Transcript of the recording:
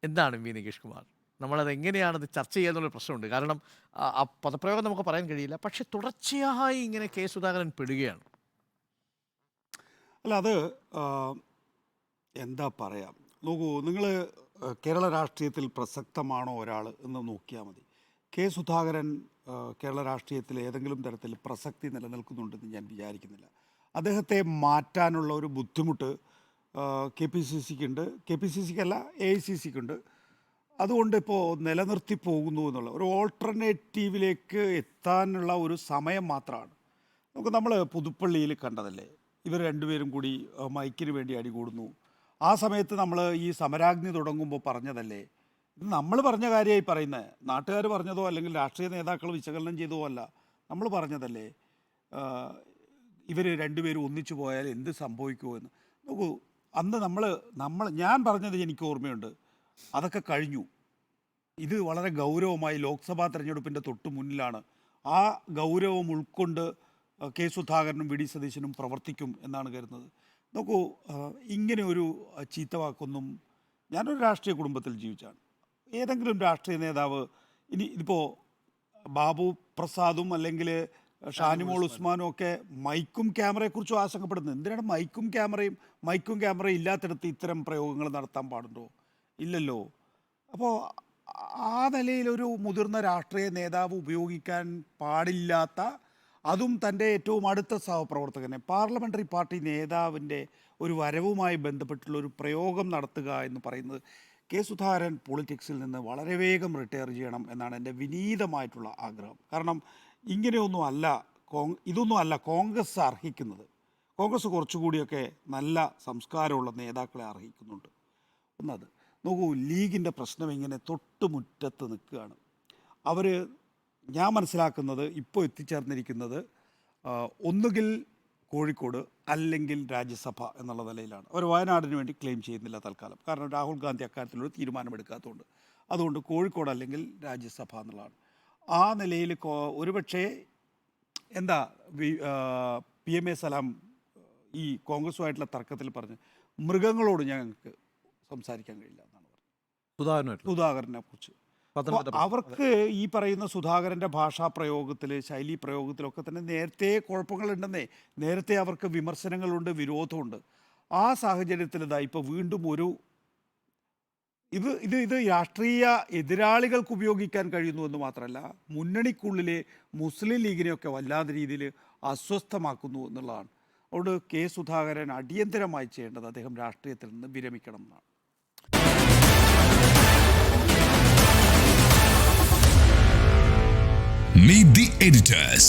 എന്താണ് വി നികേഷ് കുമാർ? നമ്മളത് എങ്ങനെയാണത് ചർച്ച ചെയ്യാന്നുള്ള പ്രശ്നമുണ്ട്. കാരണം ആ പദപ്രയോഗം നമുക്ക് പറയാൻ കഴിയില്ല. പക്ഷെ തുടർച്ചയായി ഇങ്ങനെ കെ സുധാകരൻ പെടുകയാണ്. അല്ല അത് എന്താ പറയാം, നോക്കൂ, നിങ്ങൾ കേരള രാഷ്ട്രീയത്തിൽ പ്രസക്തമാണോ ഒരാൾ എന്ന് നോക്കിയാൽ മതി. കെ സുധാകരൻ കേരള രാഷ്ട്രീയത്തിൽ ഏതെങ്കിലും തരത്തിൽ പ്രസക്തി നിലനിൽക്കുന്നുണ്ടെന്ന് ഞാൻ വിചാരിക്കുന്നില്ല. അദ്ദേഹത്തെ മാറ്റാനുള്ള ഒരു ബുദ്ധിമുട്ട് കെ പി സി സിക്കുണ്ട്, കെ പി സി സിക്കല്ല എ ഐ സി സിക്കുണ്ട്. അതുകൊണ്ട് ഇപ്പോൾ നിലനിർത്തി പോകുന്നു എന്നുള്ള ഒരു ഓൾട്ടർനേറ്റീവിലേക്ക് എത്താനുള്ള ഒരു സമയം മാത്രമാണ്. നമ്മൾ പുതുപ്പള്ളിയിൽ കണ്ടതല്ലേ, ഇവർ രണ്ടുപേരും കൂടി മൈക്കിന് വേണ്ടി അടികൂടുന്നു. ആ സമയത്ത് നമ്മൾ ഈ സമരാഗ്നി തുടങ്ങുമ്പോൾ പറഞ്ഞതല്ലേ, ഇത് നമ്മൾ പറഞ്ഞ കാര്യമായി പറയുന്നത്, നാട്ടുകാർ പറഞ്ഞതോ അല്ലെങ്കിൽ രാഷ്ട്രീയ നേതാക്കൾ വിശകലനം ചെയ്തതോ അല്ല, നമ്മൾ പറഞ്ഞതല്ലേ ഇവർ രണ്ടുപേരും ഒന്നിച്ചു പോയാൽ എന്ത് സംഭവിക്കുമോ എന്ന്. നോക്കൂ, അന്ന് ഞാൻ പറഞ്ഞത് എനിക്ക് ഓർമ്മയുണ്ട്, അതൊക്കെ കഴിഞ്ഞു. ഇത് വളരെ ഗൗരവമായി ലോക്സഭാ തെരഞ്ഞെടുപ്പിൻ്റെ തൊട്ട് മുന്നിലാണ്. ആ ഗൗരവം ഉൾക്കൊണ്ട് കെ സുധാകരനും വി ഡി സതീശനും പ്രവർത്തിക്കും എന്നാണ് കരുതുന്നത്. നോക്കൂ, ഇങ്ങനെ ഒരു ചീത്തവാക്കൊന്നും, ഞാനൊരു രാഷ്ട്രീയ കുടുംബത്തിൽ ജീവിച്ചാണ്. ഏതെങ്കിലും രാഷ്ട്രീയ നേതാവ് ഇതിപ്പോൾ ബാബു പ്രസാദും അല്ലെങ്കിൽ ഷാനിമോൾ ഉസ്മാനും ഒക്കെ മൈക്കും ക്യാമറയെക്കുറിച്ചും ആശങ്കപ്പെടുന്നത്. എന്തിനാണ് മൈക്കും ക്യാമറയും ഇല്ലാത്തിടത്ത് ഇത്തരം പ്രയോഗങ്ങൾ നടത്താൻ പാടുണ്ടോ? ഇല്ലല്ലോ. അപ്പോൾ ആ നിലയിലൊരു മുതിർന്ന രാഷ്ട്രീയ നേതാവ് ഉപയോഗിക്കാൻ പാടില്ലാത്ത, അതും തൻ്റെ ഏറ്റവും അടുത്ത സഹപ്രവർത്തകനെ, പാർലമെൻ്ററി പാർട്ടി നേതാവിൻ്റെ ഒരു വരവുമായി ബന്ധപ്പെട്ടുള്ള ഒരു പ്രയോഗം നടത്തുക എന്ന് പറയുന്നത്, കെ സുധാകരൻ പൊളിറ്റിക്സിൽ നിന്ന് വളരെ വേഗം റിട്ടയർ ചെയ്യണം എന്നാണ് എൻ്റെ വിനീതമായിട്ടുള്ള ആഗ്രഹം. കാരണം ഇതൊന്നും അല്ല കോൺഗ്രസ് അർഹിക്കുന്നത്. കോൺഗ്രസ് കുറച്ചുകൂടിയൊക്കെ നല്ല സംസ്കാരമുള്ള നേതാക്കളെ അർഹിക്കുന്നുണ്ട്. ഒന്നത് നോക്കൂ, ലീഗിൻ്റെ പ്രശ്നം ഇങ്ങനെ തൊട്ടുമുറ്റത്ത് നിൽക്കുകയാണ്. ഞാൻ മനസ്സിലാക്കുന്നത് ഇപ്പോൾ എത്തിച്ചേർന്നിരിക്കുന്നത് ഒന്നുകിൽ കോഴിക്കോട് അല്ലെങ്കിൽ രാജ്യസഭ എന്നുള്ള നിലയിലാണ്. അവർ വയനാടിന് വേണ്ടി ക്ലെയിം ചെയ്യുന്നില്ല തൽക്കാലം, കാരണം രാഹുൽ ഗാന്ധി അക്കാര്യത്തിലൊരു തീരുമാനമെടുക്കാത്തതുകൊണ്ട്. അതുകൊണ്ട് കോഴിക്കോട് അല്ലെങ്കിൽ രാജ്യസഭ എന്നുള്ളതാണ്. ആ നിലയിൽ ഒരുപക്ഷെ PMA സലാം ഈ കോൺഗ്രസുമായിട്ടുള്ള തർക്കത്തിൽ പറഞ്ഞ് മൃഗങ്ങളോട് ഞങ്ങൾക്ക് സംസാരിക്കാൻ കഴിയില്ല എന്നാണ് പറഞ്ഞത് സുധാകരനെ കുറിച്ച്. അവർക്ക് ഈ പറയുന്ന സുധാകരൻ്റെ ഭാഷാ പ്രയോഗത്തിൽ, ശൈലി പ്രയോഗത്തിലൊക്കെ തന്നെ നേരത്തെ കുഴപ്പങ്ങളുണ്ടെന്നേ, നേരത്തെ അവർക്ക് വിമർശനങ്ങളുണ്ട്, വിരോധമുണ്ട്. ആ സാഹചര്യത്തിൽ ഇപ്പോൾ വീണ്ടും ഇത് രാഷ്ട്രീയ എതിരാളികൾക്ക് ഉപയോഗിക്കാൻ കഴിയുന്നു എന്ന് മാത്രമല്ല, മുന്നണിക്കുള്ളിലെ മുസ്ലിം ലീഗിനെയൊക്കെ വല്ലാത്ത രീതിയിൽ അസ്വസ്ഥമാക്കുന്നു എന്നുള്ളതാണ്. അതുകൊണ്ട് കെ സുധാകരൻ അടിയന്തരമായി ചെയ്യേണ്ടത് അദ്ദേഹം രാഷ്ട്രീയത്തിൽ നിന്ന് വിരമിക്കണം എന്നാണ്. Meet the editors.